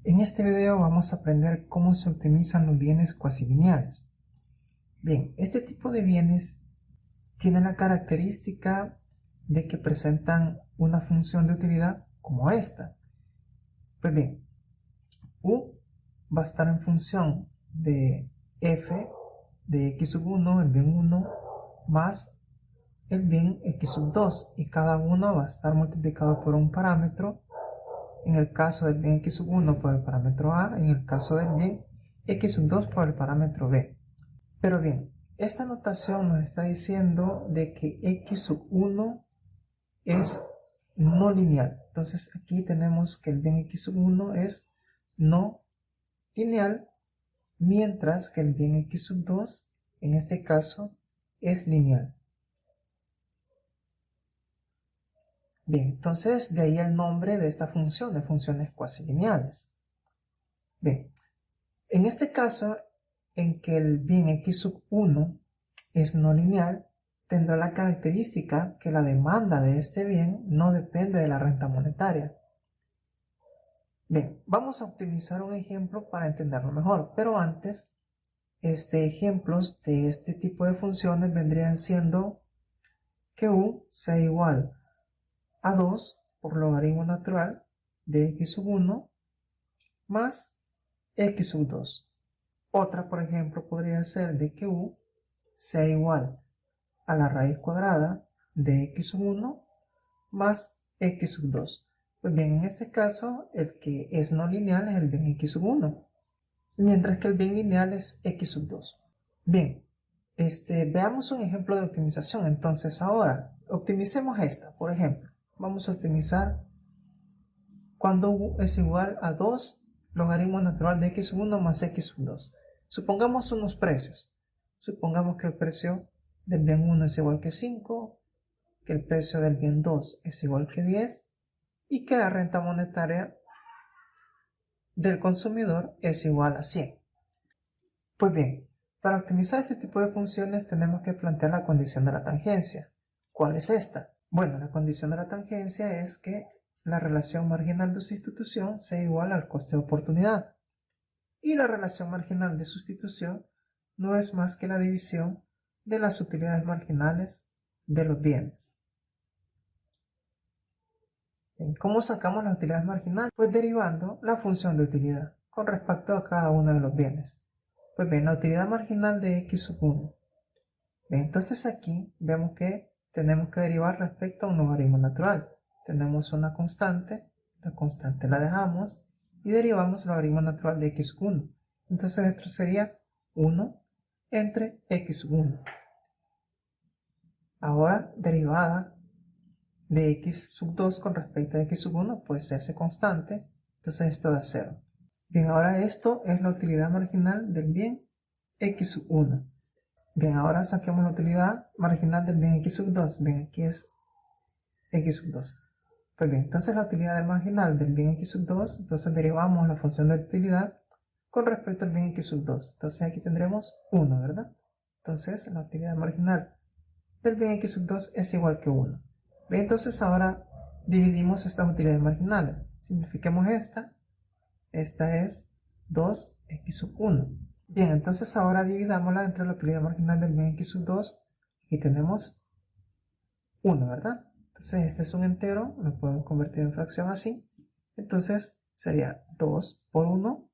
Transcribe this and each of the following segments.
En este video vamos a aprender cómo se optimizan los bienes cuasilineales. Bien, este tipo de bienes tienen la característica de que presentan una función de utilidad como esta. Pues bien, U va a estar en función de f de x sub 1, el bien 1, más el bien x sub 2, y cada uno va a estar multiplicado por un parámetro. En el caso del bien x sub 1 por el parámetro a, en el caso del bien x sub 2 por el parámetro b. Pero bien, esta notación nos está diciendo de que x sub 1 es no lineal. Entonces aquí tenemos que el bien x sub 1 es no lineal, mientras que el bien x sub 2, en este caso, es lineal. Bien, entonces de ahí el nombre de esta función, de funciones cuasilineales. Bien, en este caso, en que el bien x sub 1 es no lineal, tendrá la característica que la demanda de este bien no depende de la renta monetaria. Bien, vamos a optimizar un ejemplo para entenderlo mejor, pero antes, ejemplos de este tipo de funciones vendrían siendo que u sea igual a 2 por logaritmo natural de x sub 1 más x sub 2. Otra, por ejemplo, podría ser de que u sea igual a la raíz cuadrada de x sub 1 más x sub 2. Pues bien, en este caso, el que es no lineal es el bien x sub 1, mientras que el bien lineal es x sub 2. Bien, veamos un ejemplo de optimización. Entonces ahora, optimicemos esta, por ejemplo. Vamos a optimizar cuando u es igual a 2 logaritmo natural de x sub 1 más x sub 2. Supongamos unos precios. Supongamos que el precio del bien 1 es igual que 5, que el precio del bien 2 es igual que 10 y que la renta monetaria del consumidor es igual a 100. Pues bien, para optimizar este tipo de funciones tenemos que plantear la condición de la tangencia. ¿Cuál es esta? Bueno, la condición de la tangencia es que la relación marginal de sustitución sea igual al coste de oportunidad. Y la relación marginal de sustitución no es más que la división de las utilidades marginales de los bienes. ¿Cómo sacamos las utilidades marginales? Pues derivando la función de utilidad con respecto a cada uno de los bienes. Pues bien, la utilidad marginal de x sub 1. Bien, entonces aquí vemos que tenemos que derivar respecto a un logaritmo natural. Tenemos una constante, la constante la dejamos y derivamos el logaritmo natural de x sub 1. Entonces esto sería 1 entre x sub 1. Ahora, derivada de x sub 2 con respecto a x sub 1, pues se hace constante, entonces esto da 0. Bien, ahora esto es la utilidad marginal del bien x sub 1. Bien, ahora saquemos la utilidad marginal del bien x sub 2. Bien, aquí es x sub 2. Pues bien, entonces la utilidad marginal del bien x sub 2, entonces derivamos la función de utilidad con respecto al bien x sub 2. Entonces aquí tendremos 1, ¿verdad? Entonces la utilidad marginal del bien x sub 2 es igual que 1. Bien, entonces ahora dividimos estas utilidades marginales. Simplifiquemos esta. Esta es 2x sub 1. Bien, entonces ahora dividámosla entre la utilidad marginal del bien x sub 2. Aquí tenemos 1, ¿verdad? Entonces este es un entero, lo podemos convertir en fracción así. Entonces sería 2 por 1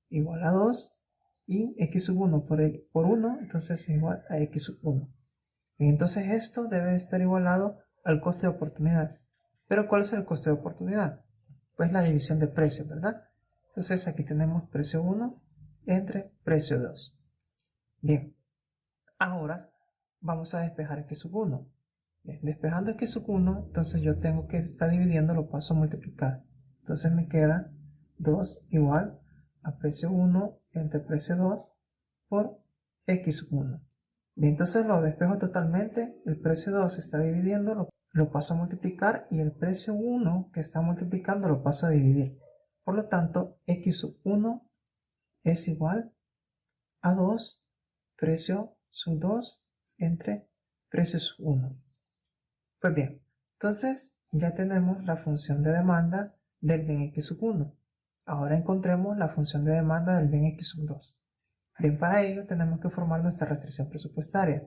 igual a 2. Y x sub 1 por 1, entonces es igual a x sub 1. Bien, entonces esto debe estar igualado al coste de oportunidad. ¿Pero cuál es el coste de oportunidad? Pues la división de precios, ¿verdad? Entonces aquí tenemos precio 1 entre precio 2. Bien, ahora vamos a despejar x sub 1. Bien, despejando x sub 1, entonces yo tengo que estar dividiendo, lo paso a multiplicar. Entonces me queda 2 igual a precio 1 entre precio 2 por x sub 1. Bien, entonces lo despejo totalmente, el precio 2 se está dividiendo, lo paso a multiplicar y el precio 1 que está multiplicando lo paso a dividir. Por lo tanto, x sub 1 es igual a 2 precio sub 2 entre precio sub 1. Pues bien, entonces ya tenemos la función de demanda del bien x sub 1. Ahora encontremos la función de demanda del bien x sub 2. Bien, para ello tenemos que formar nuestra restricción presupuestaria.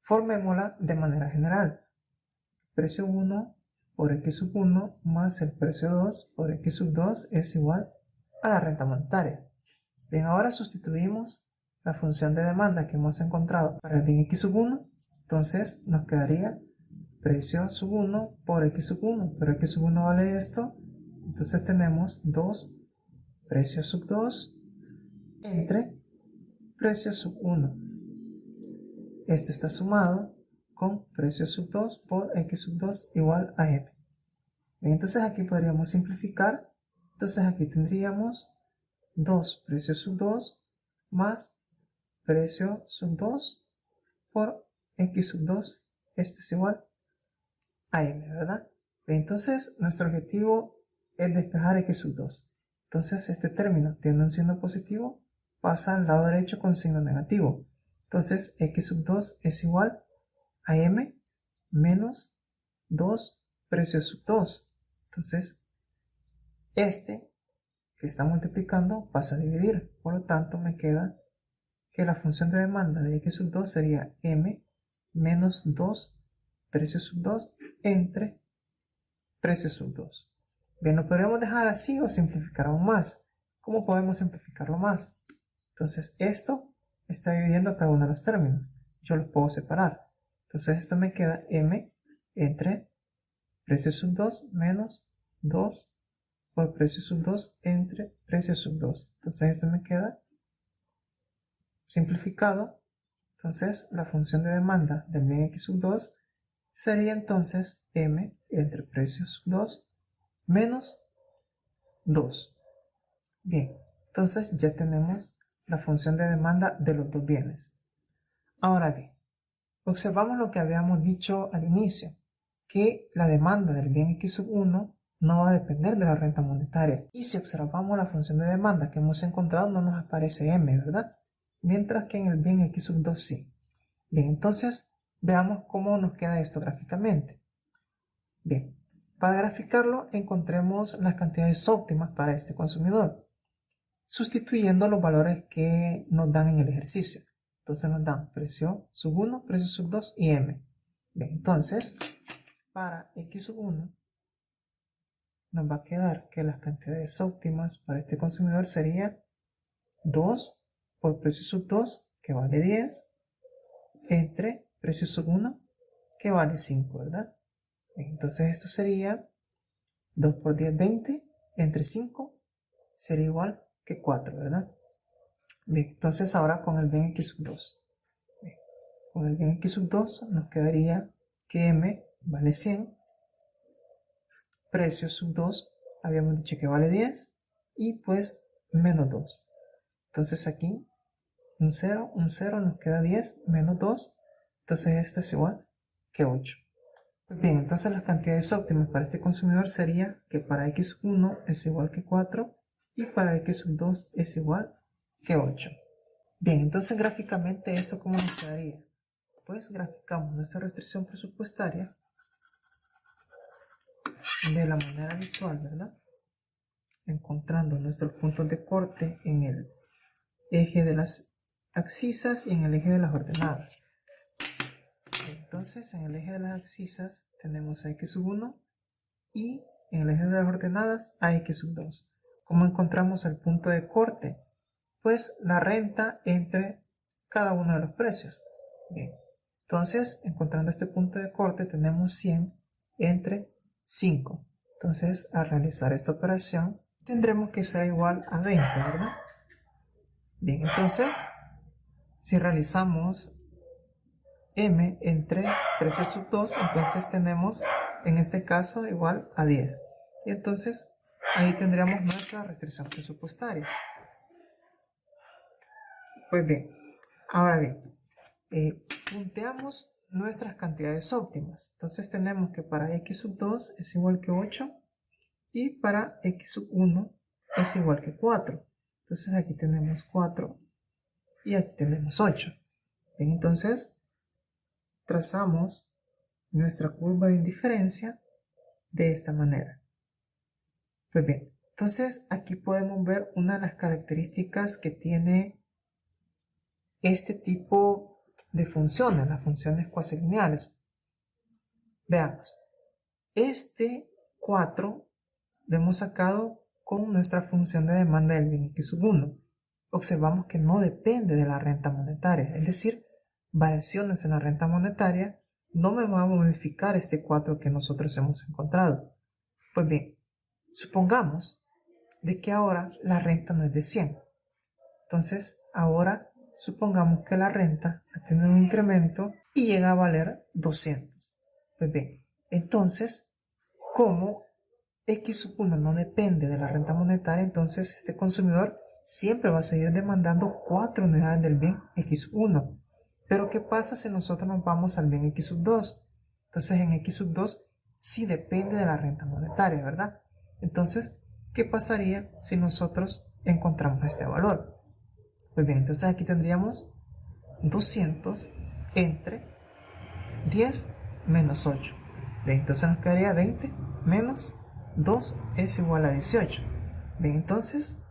Formémosla de manera general. Precio 1 por x sub 1 más el precio 2 por x sub 2 es igual a la renta monetaria. Bien, ahora sustituimos la función de demanda que hemos encontrado para el bien x sub 1. Entonces nos quedaría precio sub 1 por x sub 1, pero x sub 1 vale esto. Entonces tenemos 2 precio sub 2 entre precio sub 1. Esto está sumado con precio sub 2 por x sub 2 igual a m. Bien, entonces aquí podríamos simplificar. Entonces aquí tendríamos 2 precio sub 2 más precio sub 2 por x sub 2. Esto es igual a m, ¿verdad? Bien, entonces nuestro objetivo es despejar x sub 2. Entonces este término, teniendo un signo positivo, pasa al lado derecho con signo negativo. Entonces x sub 2 es igual a m menos 2 precio sub 2. Entonces este que está multiplicando pasa a dividir. Por lo tanto me queda que la función de demanda de x sub 2 sería m menos 2 precio sub 2 entre precio sub 2. Bien, lo podríamos dejar así o simplificar aún más. ¿Cómo podemos simplificarlo más? Entonces esto está dividiendo cada uno de los términos. Yo los puedo separar. Entonces esto me queda m entre precio sub 2 menos 2 por precio sub 2 entre precio sub 2. Entonces esto me queda simplificado. Entonces la función de demanda del bien x sub 2 sería entonces m entre precio sub 2 menos 2. Bien, entonces ya tenemos la función de demanda de los dos bienes. Ahora bien, observamos lo que habíamos dicho al inicio, que la demanda del bien x sub 1 no va a depender de la renta monetaria. Y si observamos la función de demanda que hemos encontrado, no nos aparece m, ¿verdad? Mientras que en el bien x sub 2 sí. Bien, entonces veamos cómo nos queda esto gráficamente. Bien, para graficarlo encontremos las cantidades óptimas para este consumidor, sustituyendo los valores que nos dan en el ejercicio. Entonces nos dan precio sub 1, precio sub 2 y m. Bien, entonces para x sub 1 nos va a quedar que las cantidades óptimas para este consumidor sería 2 por precio sub 2, que vale 10, entre precio sub 1, que vale 5, ¿verdad? Entonces esto sería 2 por 10, 20, entre 5 sería igual que 4, ¿verdad? Bien, entonces ahora con el bien x sub 2. Bien, con el bien x sub 2 nos quedaría que m vale 100, precio sub 2 habíamos dicho que vale 10 y pues menos 2. Entonces aquí un 0 nos queda 10 menos 2, entonces esto es igual que 8. Pues bien, entonces las cantidades óptimas para este consumidor sería que para x1 es igual que 4 y para x2 es igual que 8. Bien, entonces gráficamente esto ¿cómo nos quedaría? Pues graficamos nuestra restricción presupuestaria de la manera habitual, ¿verdad? Encontrando nuestros puntos de corte en el eje de las abscisas y en el eje de las ordenadas. Entonces en el eje de las abscisas tenemos a x1 y en el eje de las ordenadas a x2. ¿Cómo encontramos el punto de corte? Pues la renta entre cada uno de los precios. Bien, entonces encontrando este punto de corte tenemos 100 entre 5. Entonces al realizar esta operación tendremos que ser igual a 20, ¿verdad? Bien, entonces si realizamos m entre precio sub 2, entonces tenemos en este caso igual a 10. Y entonces ahí tendríamos nuestra restricción presupuestaria. Pues bien, ahora bien, punteamos nuestras cantidades óptimas. Entonces tenemos que para x sub 2 es igual que 8 y para x sub 1 es igual que 4. Entonces aquí tenemos 4 y aquí tenemos 8. Bien, entonces trazamos nuestra curva de indiferencia de esta manera. Pues bien, Entonces aquí podemos ver una de las características que tiene este tipo de funciones, las funciones cuasilineales. Veamos, este 4 lo hemos sacado con nuestra función de demanda del bien x1. Observamos que no depende de la renta monetaria, es decir, variaciones en la renta monetaria no me van a modificar este 4 que nosotros hemos encontrado. Pues bien, supongamos de que ahora la renta no es de 100. Entonces, ahora supongamos que la renta ha tenido un incremento y llega a valer 200. Pues bien, entonces, como x1 no depende de la renta monetaria, entonces este consumidor siempre va a seguir demandando 4 unidades del bien x1. Pero ¿qué pasa si nosotros nos vamos al bien x2? Entonces en x2 sí depende de la renta monetaria, ¿verdad? Entonces, ¿qué pasaría si nosotros encontramos este valor? Pues bien, entonces aquí tendríamos 200 entre 10 menos 8. Bien, entonces nos quedaría 20 menos 2 es igual a 18. Bien, entonces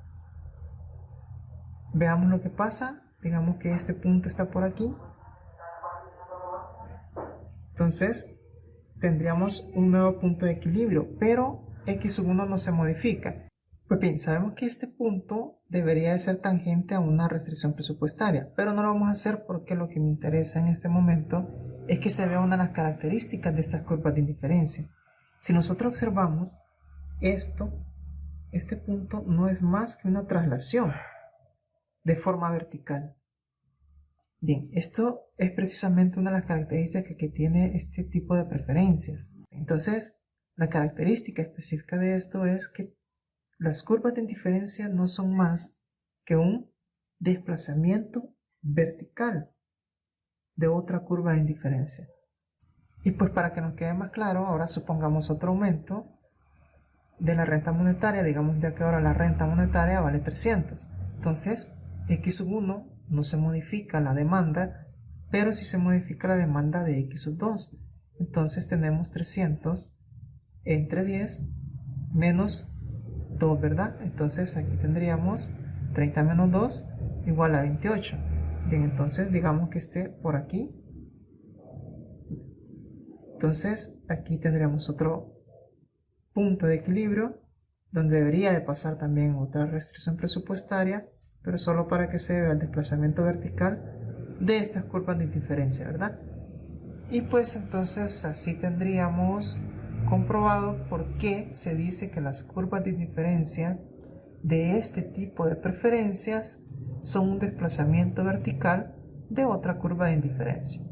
veamos lo que pasa. Digamos que este punto está por aquí. Entonces tendríamos un nuevo punto de equilibrio, pero x1 no se modifica. Pues bien, sabemos que este punto debería de ser tangente a una restricción presupuestaria, pero no lo vamos a hacer porque lo que me interesa en este momento es que se vea una de las características de estas curvas de indiferencia. Si nosotros observamos este punto no es más que una traslación de forma vertical. Bien, esto es precisamente una de las características que tiene este tipo de preferencias. Entonces, la característica específica de esto es que las curvas de indiferencia no son más que un desplazamiento vertical de otra curva de indiferencia. Y pues para que nos quede más claro, ahora supongamos otro aumento de la renta monetaria. Digamos de que ahora la renta monetaria vale 300. Entonces, x1 no se modifica la demanda, pero sí se modifica la demanda de x2. Entonces tenemos 300 entre 10 menos 2, ¿verdad? Entonces aquí tendríamos 30 menos 2 igual a 28. Bien, entonces digamos que esté por aquí. Entonces aquí tendríamos otro punto de equilibrio donde debería de pasar también otra restricción presupuestaria, pero solo para que se vea el desplazamiento vertical de estas curvas de indiferencia, ¿verdad? Y pues entonces así tendríamos comprobado por qué se dice que las curvas de indiferencia de este tipo de preferencias son un desplazamiento vertical de otra curva de indiferencia.